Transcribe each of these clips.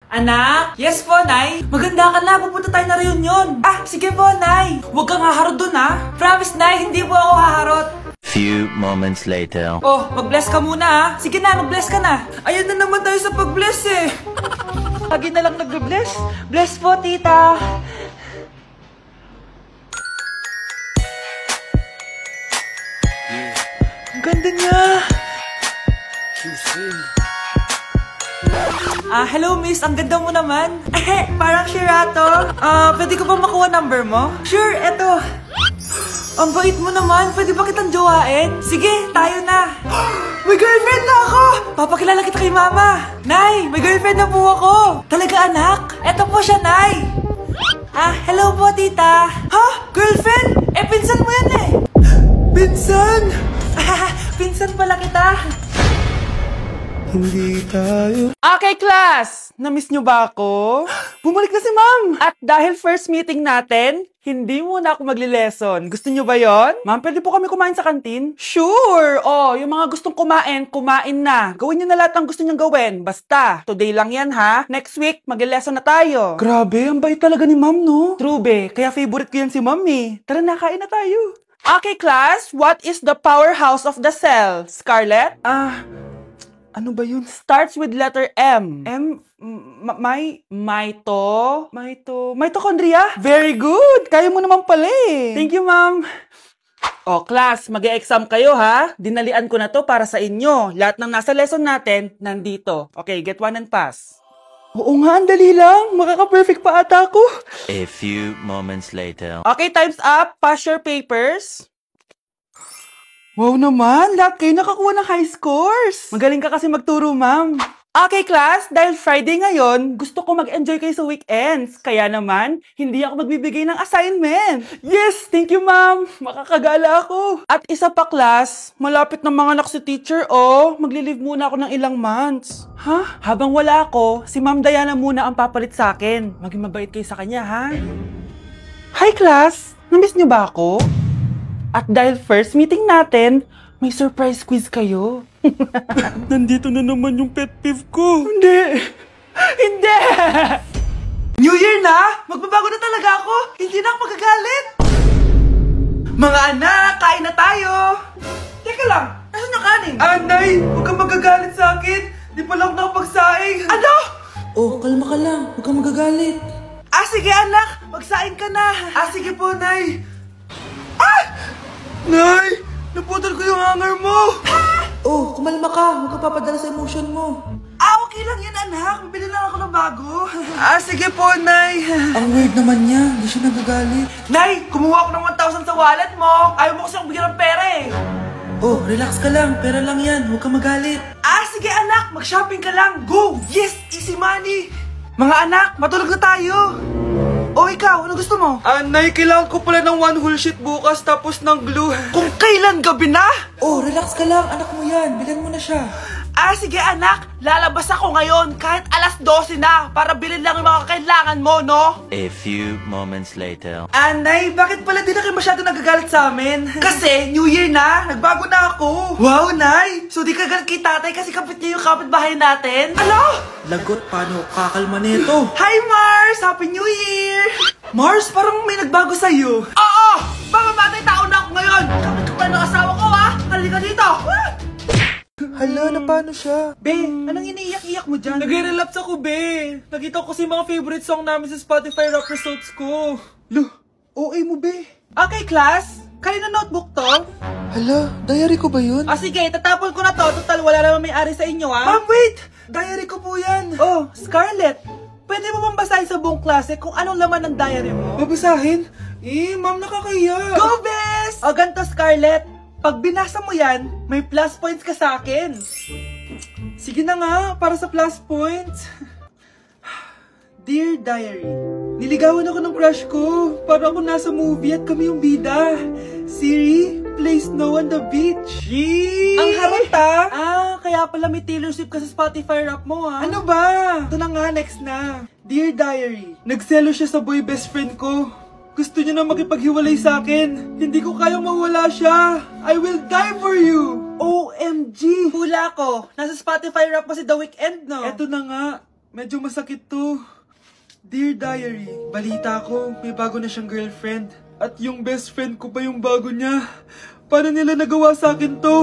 Anak? Yes po, Nay. Maganda ka na. Pupunta tayo na reunion. Ah, sige po, Nay. Huwag kang haharot dun, ha? Promise, Nay. Hindi po ako haharot. Few moments later. Oh, mag-bless ka muna, ha? Sige na, mag-bless ka na. Ayun na naman tayo sa pag-bless, eh. Lagi na lang nag-bless. Bless po, tita. Ang ganda niya. Hello miss, ang ganda mo naman. Parang Shirato. Pwede ko ba makuha number mo? Sure, eto. Ang bait mo naman, pwede ba kitang jowain? Sige, tayo na. May girlfriend na ako! Papakilala kita kay mama. Nay, may girlfriend na po ako. Talaga anak? Eto po siya, Nay. Hello po tita. Ha? Girlfriend? Pinsan mo yan eh. Pinsan? Pinsan pala kita. Hindi tayo. Okay, class! Na-miss nyo ba ako? Bumalik na si ma'am! At dahil first meeting natin, hindi muna ako magli-lesson. Gusto nyo ba yon? Ma'am, pwede po kami kumain sa kantin? Sure! Oh, yung mga gustong kumain, kumain na. Gawin nyo na lahat ang gusto nyong gawin. Basta, today lang yan ha. Next week, magli-lesson na tayo. Grabe, ang bait talaga ni ma'am, no? True, be. Kaya favorite ko yan si ma'am eh. Tara na, kain na tayo. Okay, class. What is the powerhouse of the cell? Scarlett? Ano ba yun? Starts with letter M. Mitochondria? Very good! Kaya mo naman pala eh. Thank you, ma'am. Oh, class, mag-e-exam kayo ha. Dinalian ko na to para sa inyo. Lahat ng nasa lesson natin, nandito. Okay, get one and pass. Oo nga, ang dali lang. Makaka-perfect pa ata ako. A few moments later. Okay, time's up. Pass your papers. Wow naman, lahat kayo nakakuha ng high scores. Magaling ka kasi magturo, ma'am. Okay, class, dahil Friday ngayon, gusto ko mag-enjoy kayo sa weekends. Kaya naman, hindi ako magbibigay ng assignment. Yes, thank you, ma'am. Makakagala ako. At isa pa, class, malapit na mga anak si teacher, oh. Magli-leave muna ako ng ilang months. Ha? Habang wala ako, si Ma'am Diana muna ang papalit sa akin. Maging mabait kayo sa kanya, ha? Hi, class. Namiss niyo ba ako? At dahil first meeting natin, may surprise quiz kayo. Nandito na naman yung pet peeve ko. Hindi! Hindi! New Year na! Magbabago na talaga ako! Hindi na ako magagalit! Mga anak, kain na tayo! Teka lang, nasan yung kanin? Nay! Huwag kang magagalit sa akin! Di pa lang nakapagsaing! Ano? Oh, kalma ka lang. Huwag kang magagalit. Sige anak! Magsaing ka na! Sige po, Nay! Nay! Naputol ko yung hanger mo! Oh, kumalma ka. Huwag ka papadala sa emotion mo. Okay lang yan, anak. Bibili lang ako ng bago. Sige po, Nay. Ang weird naman niya. Hindi siya nagagalit. Nay, kumuha ako ng 1,000 sa wallet mo. Ayaw mo kasi akong bigyan ng pera eh. Oh, relax ka lang. Pera lang yan. Huwag ka magalit. Sige, anak. Mag-shopping ka lang. Go! Yes! Easy money! Mga anak, matulog na tayo. Ikaw, ano gusto mo? Nay, kailangan ko pala ng one whole sheet bukas tapos ng glue. Kung kailan gabi na? Relax ka lang. Anak mo yan. Bilan mo na siya. Sige anak. Lalabas ako ngayon kahit alas 12 na para bilhin lang yung mga kailangan mo, no? A few moments later. Nay, bakit pala di na kayo masyado nagagalit sa amin? Kasi, New Year na. Nagbago na ako. Wow, Nay. So di ka galit kay tatay kasi kapit niya yung kapitbahay natin? Ano? Lagot, paano kakalma nito? Hi, Mars! Happy New Year! Mars, parang may nagbago sa'yo. Oo! Mamamatay tao na ako ngayon! Kapit ko pa ng asawa ko, ha? Halika dito! Hala, na paano siya? Be, anong iniiyak-iyak mo dyan? Nagre-relapse ako, be. Nakita ko kasi mga favorite song namin sa Spotify rap results ko. OA mo, be. Okay, class. Kanina notebook to? Hala, diary ko ba yun? Sige, tatapon ko na to. Total, wala naman may-ari sa inyo, ha? Ma'am, wait! Diary ko po yan. Scarlett. Pwede mo bang basahin sa buong klase kung anong laman ng diary mo? Babasahin? Ma'am, nakakaya. Go, bes! Ganito, Scarlett. Pag binasa mo yan, may plus points ka sa akin. Sige na nga, para sa plus points. Dear Diary, niligawan ako ng crush ko. Para ako nasa movie at kami yung bida. Siri, play Snow on the Beach. Yee! Ang harot kaya pala may Taylor Swift ka sa Spotify rap mo ha. Ano ba? Ito na nga, next na. Dear Diary, nagselo siya sa boy best friend ko. Gusto niya na makipaghiwalay sa akin. Hindi ko kayang mawala siya. I will die for you. OMG! Hula ko. Nasa Spotify rap pa si The Weeknd, no? Eto na nga. Medyo masakit to. Dear Diary, balita ko, may bago na siyang girlfriend. At yung best friend ko pa yung bago niya. Paano nila nagawa sa akin to?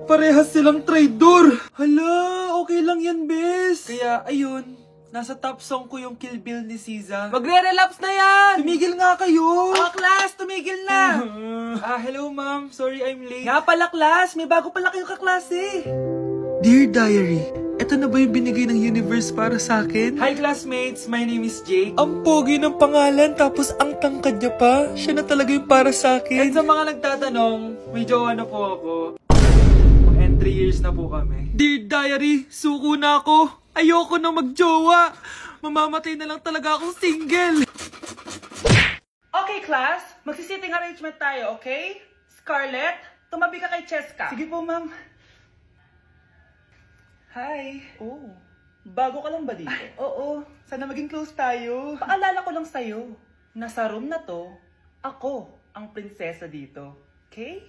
Parehas silang traitor. Hala, okay lang yan, bes. Kaya, ayun, nasa top song ko yung Kill Bill ni SZA. Magre-relapse na yan! Tumigil nga kayo! Class, tumigil na! Hello ma'am. Sorry I'm late. Nga pala, class, may bago pala kayong kaklase. Dear Diary, eto na ba yung binigay ng universe para sa akin? Hi classmates, my name is Jake. Ang pogi ng pangalan, tapos ang tangkad niya pa. Siya na talaga yung para sa And akin. sa mga nagtatanong, may jowa na po ako. And 3 years na po kami. Dear Diary, suko na ako. Ayoko na magjowa. Mamamatay na lang talaga akong single. Okay class, magsisitting arrangement tayo, okay? Scarlett, tumabi ka kay Cheska. Sige po ma'am. Hi. Oh, bago ka lang ba dito? Oo, Sana maging close tayo. paalala ko lang sa'yo, nasa room na to, ako ang prinsesa dito. Okay?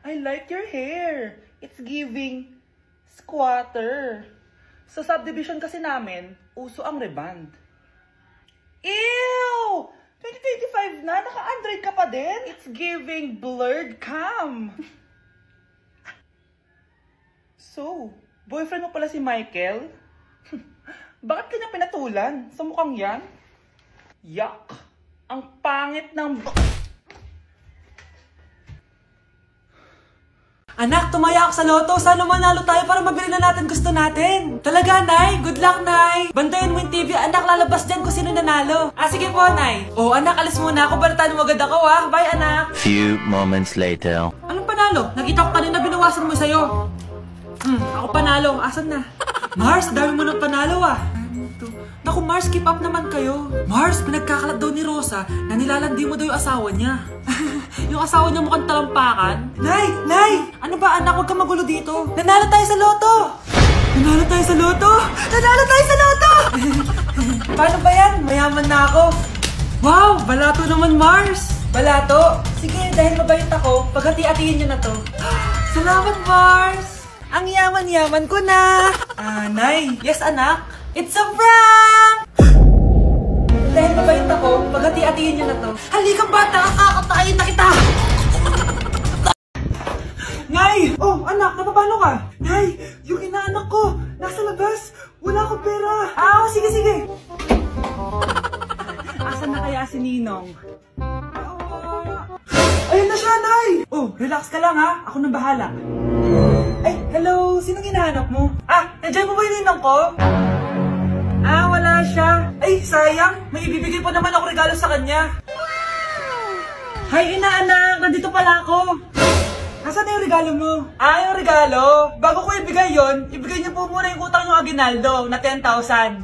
I like your hair. It's giving squatter. Sa subdivision kasi namin, uso ang reband. Ew! 2025 na, naka-Android ka pa din? It's giving blurred cam. So, boyfriend mo pala si Michael? Bakit kanya pinatulan? Sa mukhang yan? Yuck! Ang pangit ng... Anak, tumaya ako sa loto. Sana manalo tayo para mabili na natin gusto natin. Talaga, Nay? Good luck, Nay. Bantayan mo yung TV. Anak, lalabas dyan kung sino nanalo. Sige po, Nay. Oh, anak, alis muna ako. Balitaan mo agad ako, ha? Bye, anak. Few moments later. Anong panalo? Nakita ko kanina binawasan mo sa'yo. Ako panalo. Asan na? Mars, dami mo ng panalo, ah. Naku, Mars, keep up naman kayo. Mars, pinagkakalat daw ni Rosa na nilalandi mo daw yung asawa niya. Yung asawa niya mukhang talampakan. Nay! Nay! Ano ba, anak? Huwag ka magulo dito. Nanalo tayo sa loto! Nanalo tayo sa loto! Nanalo tayo sa loto! Paano ba yan? Mayaman na ako. Wow! Balato naman, Mars! Balato? Sige, dahil mabait ako, paghati-hatiin niyo na to. Salamat, Mars! Ang yaman-yaman ko na! Nay! Yes, anak? It's a prank! Dahil mabait ako, paghati-hatiin niyo na to. Halika bata, kakatayin na kita! Nay! Oh, anak, napapano ka? Nay, yung inaanak ko, nasa labas. Wala akong pera. Sige, sige. Asan na kaya si Ninong? Ayun na siya, Nay! Oh, relax ka lang ha. Ako nang bahala. Ay, hello. Sinong hinahanap mo? Nandiyan mo ba yung Ninong ko? Wala siya. Ay, sayang. May ibibigay pa naman ako regalo sa kanya. Hi, inaanak. Nandito pala ako. Nasaan yung regalo mo? Yung regalo? Bago ko ibigay yon, ibigay niyo po muna yung utang yung Aguinaldo na 10,000.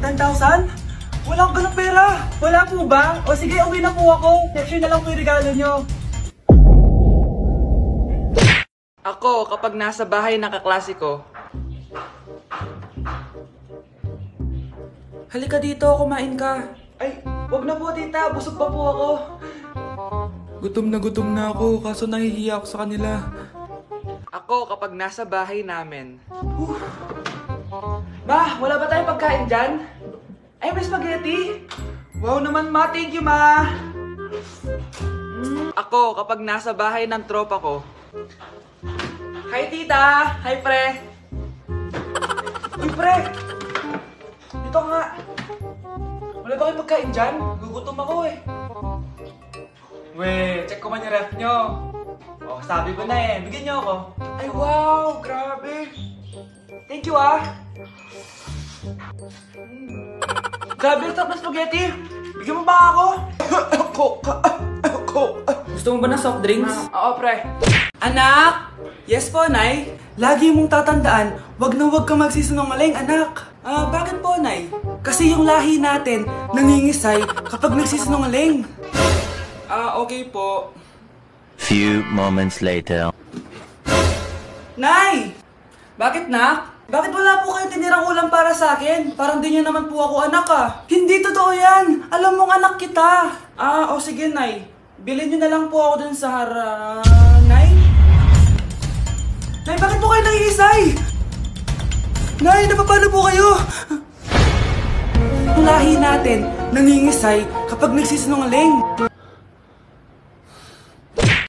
10,000? Wala akong ganong pera. Wala po ba? O sige, uwi na po ako. Share na lang po yung regalo niyo. Ako, kapag nasa bahay ng kaklase ko, halika dito, kumain ka. Ay, wag na po tita, busog pa po ako. Gutom na ako, kaso nahihiya ako sa kanila. Ako, kapag nasa bahay namin. Ma, wala ba tayong pagkain dyan? Ay, may spaghetti. Wow naman ma, thank you ma. Ako, kapag nasa bahay ng tropa ko. Hi tita, hi pre. Uy pre, dito nga. Wala ba kayong pagkain dyan? Gugutom ako eh. Weh, check ko man yung ref nyo. Oh, sabi ko na eh. Bigyan nyo ako. Ay, wow! Grabe! Thank you ah! Grabe, ang sarap na spaghetti! Bigyan mo ba ako? Gusto mo ba ng soft drinks? Oo, pre. Anak! Yes po, Nay? Lagi mong tatandaan, wag na wag ka magsisinungaling, anak. Bakit po, Nay? Kasi yung lahi natin nangingisay kapag nagsisinungaling. Okay po. Few moments later. Nay! Bakit, nak? Bakit wala po kayong tinirang ulam para sa akin? Parang di niyo naman po ako anak ah. Hindi totoo yan! Alam mong anak kita! Sige, Nay. Bilhin niyo na lang po ako dun sa Nay? Nay, bakit po kayo nangiisay? Nay, napapalo po kayo! Ang lahi natin, nangingisay kapag nagsisinungaling.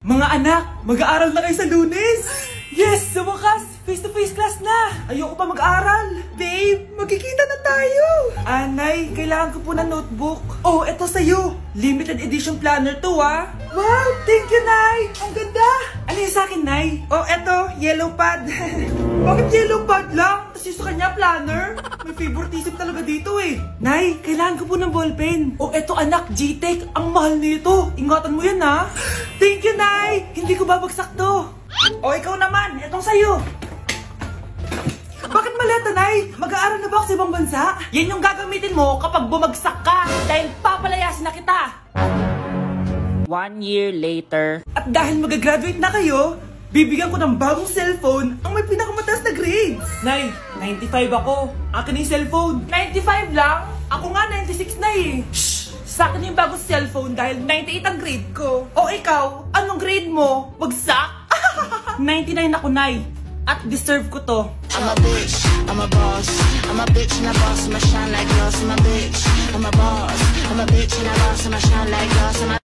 Mga anak, mag-aaral na kayo sa Lunes! Yes! Sa wakas! Face-to-face class na! Ayoko pa mag-aaral! Babe, magkikita na tayo! Anay, kailangan ko po ng notebook. Oh, eto sa'yo! Limited edition planner to, ah! Wow! Thank you, Nay! Ang ganda! Ano yung sa'kin, Nay? Oh, eto, yellow pad. Bakit yellow pad lang? Tapos yung sa kanya, planner? May favoritism talaga dito eh. Nay, kailangan ko po ng ballpen. Oh, eto anak, G-Tech. Ang mahal nito. Ingatan mo yan, ha? Thank you, Nay! Hindi ko babagsak to. O, ikaw naman. Etong sa'yo. Bakit maleta, Nay? Mag-aaral na ba ako sa ibang bansa? Yan yung gagamitin mo kapag bumagsak ka. Dahil papalayasin na kita. 1 year later. At dahil mag-graduate na kayo, bibigyan ko ng bagong cellphone ang may pinakamataas na grades. Nay, 95 ako. Akin na yung cellphone. 95 lang? Ako nga 96 na eh. Shh! Sa akin yung bagong cellphone dahil 98 ang grade ko. O ikaw, anong grade mo? Bagsak? 99 ako, Nay. At deserve ko to. I'm a bitch, I'm a boss. I'm a bitch and a boss, I'ma shine like glass. I'm a bitch, I'm a boss. I'm a bitch and a boss, I'ma shine like glass.